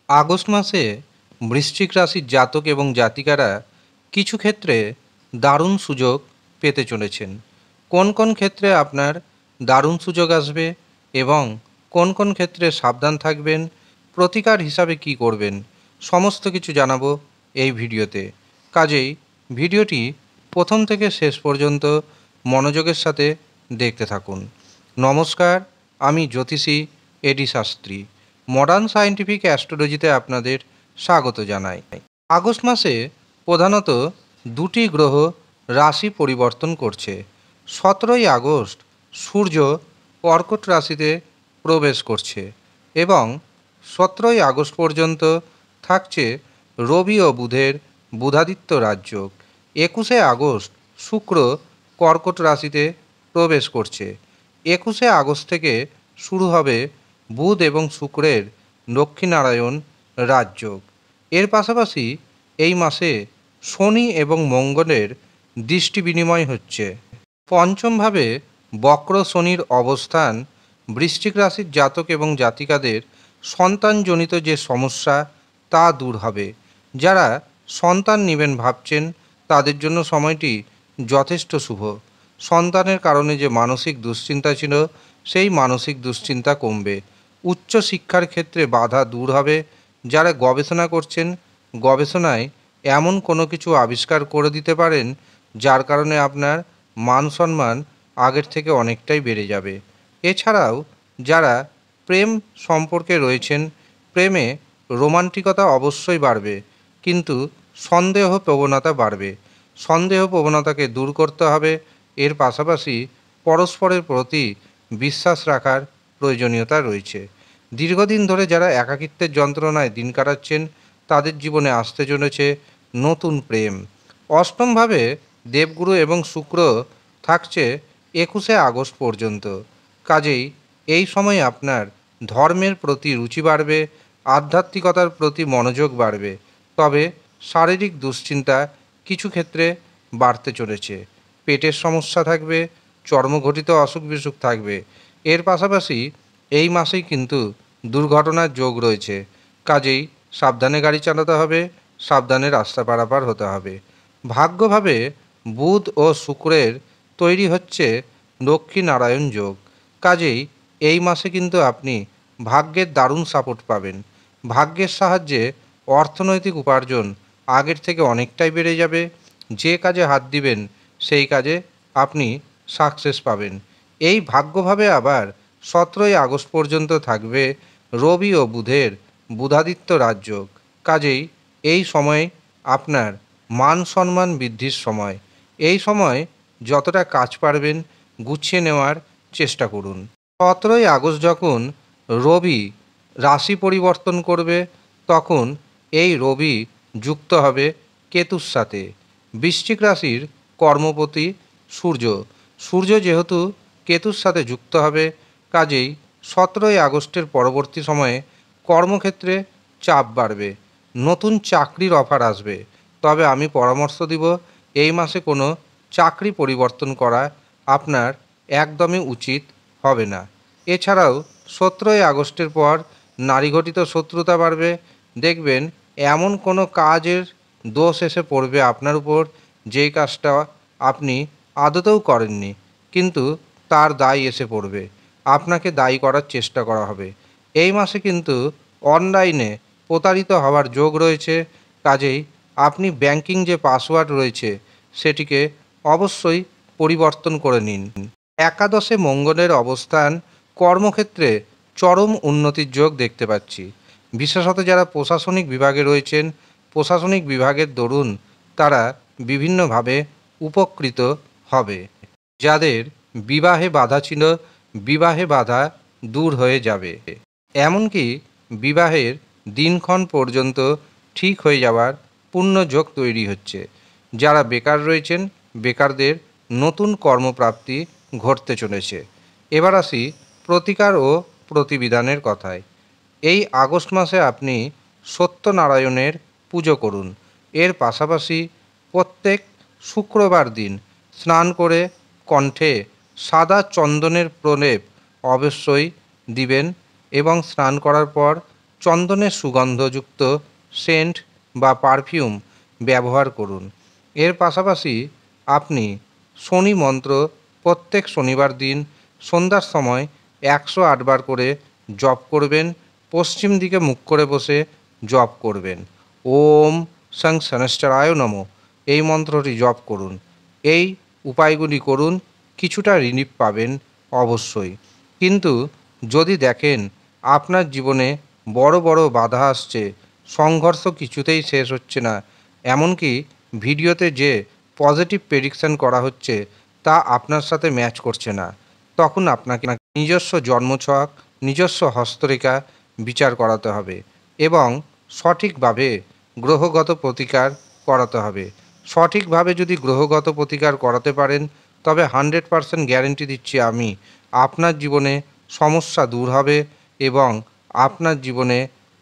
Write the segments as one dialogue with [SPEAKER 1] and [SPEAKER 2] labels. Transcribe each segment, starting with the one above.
[SPEAKER 1] August মাসে বৃশ্চিক রাশির জাতক এবং জাতিকারা কিছু ক্ষেত্রে দারুণ সুযোগ পেতে চলেছেন। কোন কোন ক্ষেত্রে আপনার দারুণ সুযোগ আসবে এবং কোন কোন ক্ষেত্রে সাবধান থাকবেন, প্রতিকার হিসাবে কি করবেন, সমস্ত কিছু জানাবো এই ভিডিওতে। কাজেই ভিডিওটি প্রথম থেকে শেষ পর্যন্ত মনোযোগের সাথে দেখতে থাকুন। নমস্কার, আমি জ্যোতিষী এডি শাস্ত্রী। মডার্ন সায়েন্টিফিক অ্যাস্ট্রোলজিতে আপনাদের স্বাগত জানাই। আগস্ট মাসে প্রধানত দুটি গ্রহ রাশি পরিবর্তন করছে। 17ই আগস্ট সূর্য কর্কট রাশিতে প্রবেশ করছে এবং 17ই আগস্ট পর্যন্ত থাকছে রবি ও বুধের বুধাদিত্য রাজযোগ। 21শে আগস্ট শুক্র কর্কট রাশিতে প্রবেশ করছে। 21শে আগস্ট থেকে শুরু হবে বুধ এবং শুক্রের লক্ষ্মীনারায়ণ রাজযোগ। এর পাশাপাশি এই মাসে শনি এবং মঙ্গলের দৃষ্টি বিনিময় হচ্ছে। পঞ্চমভাবে বক্র শনির অবস্থান বৃশ্চিক রাশির জাতক এবং জাতিকাদের সন্তানজনিত যে সমস্যা তা দূর হবে। যারা সন্তান নেবেন ভাবছেন তাদের জন্য সময়টি যথেষ্ট শুভ। সন্তানের কারণে যে মানসিক দুশ্চিন্তা ছিল সেই মানসিক দুশ্চিন্তা কমবে। উচ্চ শিক্ষার ক্ষেত্রে বাধা দূর হবে। যারা গবেষণা করছেন গবেষণায় এমন কোনো কিছু আবিষ্কার করে দিতে পারেন যার কারণে আপনার মান সম্মান আগের থেকে অনেকটাই বেড়ে যাবে। এছাড়াও যারা প্রেম সম্পর্কে রয়েছেন প্রেমে রোমান্টিকতা অবশ্যই বাড়বে, কিন্তু সন্দেহ প্রবণতা বাড়বে। সন্দেহ প্রবণতাকে দূর করতে হবে। এর পাশাপাশি পরস্পরের প্রতি বিশ্বাস রাখার প্রয়োজনীয়তা রয়েছে। দীর্ঘদিন ধরে যারা একাকিত্বের যন্ত্রণায় দিন কাটাচ্ছেন তাদের জীবনে আসতে চলেছে নতুন প্রেম। অষ্টমভাবে দেবগুরু এবং শুক্র থাকছে 21শে আগস্ট পর্যন্ত। কাজেই এই সময় আপনার ধর্মের প্রতি রুচি বাড়বে, আধ্যাত্মিকতার প্রতি মনোযোগ বাড়বে। তবে শারীরিক দুশ্চিন্তা কিছু ক্ষেত্রে বাড়তে চলেছে। পেটের সমস্যা থাকবে, চর্মঘটিত অসুখ বিসুখ থাকবে। এর পাশাপাশি এই মাসেই কিন্তু দুর্ঘটনার যোগ রয়েছে। কাজেই সাবধানে গাড়ি চালাতে হবে, সাবধানে রাস্তা পারাপার হতে হবে। ভাগ্যভাবে বুধ ও শুক্রের তৈরি হচ্ছে লক্ষ্মীনারায়ণ যোগ। কাজেই এই মাসে কিন্তু আপনি ভাগ্যের দারুণ সাপোর্ট পাবেন। ভাগ্যের সাহায্যে অর্থনৈতিক উপার্জন আগের থেকে অনেকটাই বেড়ে যাবে। যে কাজে হাত দিবেন সেই কাজে আপনি সাকসেস পাবেন। এই ভাগ্যভাবে আবার 17ই আগস্ট পর্যন্ত থাকবে রবি ও বুধের বুধাদিত্য রাজযোগ। কাজেই এই সময় আপনার মান সম্মান বৃদ্ধির সময়। এই সময় যতটা কাজ পারবেন গুছিয়ে নেওয়ার চেষ্টা করুন। 17ই আগস্ট যখন রবি রাশি পরিবর্তন করবে তখন এই রবি যুক্ত হবে কেতুর সাথে। বৃশ্চিক রাশির কর্মপতি সূর্য। সূর্য যেহেতু কেতুর সাথে যুক্ত হবে কাজেই 17ই আগস্টের পরবর্তী সময়ে কর্মক্ষেত্রে চাপ বাড়বে, নতুন চাকরির অফার আসবে। তবে আমি পরামর্শ দিব এই মাসে কোনো চাকরি পরিবর্তন করা আপনার একদমই উচিত হবে না। এছাড়াও 17ই আগস্টের পর নারীঘটিত শত্রুতা বাড়বে। দেখবেন এমন কোনো কাজের দোষ এসে পড়বে আপনার উপর যেই কাজটা আপনি আদতেও করেননি, কিন্তু তার দায় এসে পড়বে, আপনাকে দায়ী করার চেষ্টা করা হবে। এই মাসে কিন্তু অনলাইনে প্রতারিত হওয়ার যোগ রয়েছে। কাজেই আপনি ব্যাংকিং যে পাসওয়ার্ড রয়েছে সেটিকে অবশ্যই পরিবর্তন করে নিন। একাদশে মঙ্গলের অবস্থান কর্মক্ষেত্রে চরম উন্নতির যোগ দেখতে পাচ্ছি। বিশেষত যারা প্রশাসনিক বিভাগে রয়েছেন প্রশাসনিক বিভাগের দরুন তারা বিভিন্নভাবে উপকৃত হবে। যাদের বিবাহে বাধা ছিল বিবাহে বাধা দূর হয়ে যাবে। এমনকি বিবাহের দিনক্ষণ পর্যন্ত ঠিক হয়ে যাওয়ার পূর্ণযোগ তৈরি হচ্ছে। যারা বেকার রয়েছেন বেকারদের নতুন কর্মপ্রাপ্তি ঘটতে চলেছে। এবার আসি প্রতিকার ও প্রতিবিধানের কথায়। এই আগস্ট মাসে আপনি সত্যনারায়ণের পুজো করুন। এর পাশাপাশি প্রত্যেক শুক্রবার দিন স্নান করে কণ্ঠে সাদা চন্দনের প্রলেপ অবশ্যই দিবেন এবং স্নান করার পর চন্দনের সুগন্ধযুক্ত সেন্ট বা পারফিউম ব্যবহার করুন। এর পাশাপাশি আপনি শনি মন্ত্র প্রত্যেক শনিবার দিন সন্ধ্যার সময় 108 বার করে জপ করবেন। পশ্চিম দিকে মুখ করে বসে জপ করবেন। ওম সং শনশ্চরায় নমঃ এই মন্ত্রটি জপ করুন। এই উপায়গুলি করুন, কিছুটা রিলিফ পাবেন অবশ্যই। কিন্তু যদি দেখেন আপনার জীবনে বড় বড় বাধা আসছে, সংঘর্ষ কিছুতেই শেষ হচ্ছে না, এমনকি ভিডিওতে যে পজিটিভ প্রেডিকশন করা হচ্ছে তা আপনার সাথে ম্যাচ করছে না, তখন আপনাকে নিজস্ব জন্মছক, নিজস্ব হস্তরেখা বিচার করাতে হবে এবং সঠিকভাবে গ্রহগত প্রতিকার করাতে হবে। সঠিকভাবে যদি গ্রহগত প্রতিকার করাতে পারেন, তবে 100% গ্যারেন্টি দিচ্ছি আমি, আপনার জীবনে সমস্যা দূর হবে এবং আপনার জীবনে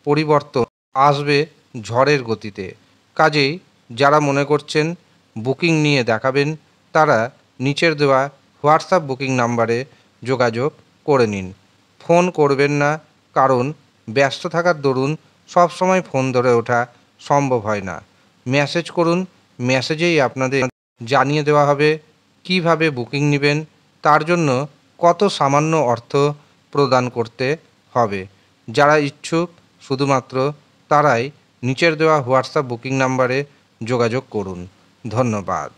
[SPEAKER 1] পরিবর্তন আসবে ঝড়ের গতিতে। কাজেই যারা মনে করছেন বুকিং নিয়ে দেখাবেন, তারা নিচের দেওয়া হোয়াটসঅ্যাপ বুকিং নাম্বারে যোগাযোগ করে নিন। ফোন করবেন না, কারণ ব্যস্ত থাকার দরুন সবসময় ফোন ধরে ওঠা সম্ভব হয় না। মেসেজ করুন, মেসেজেই আপনাদের জানিয়ে দেওয়া হবে কিভাবে বুকিং নেবেন, তার জন্য কত সামান্য অর্থ প্রদান করতে হবে। যারা ইচ্ছুক শুধুমাত্র তারাই নিচের দেওয়া হোয়াটসঅ্যাপ বুকিং নাম্বারে যোগাযোগ করুন। ধন্যবাদ।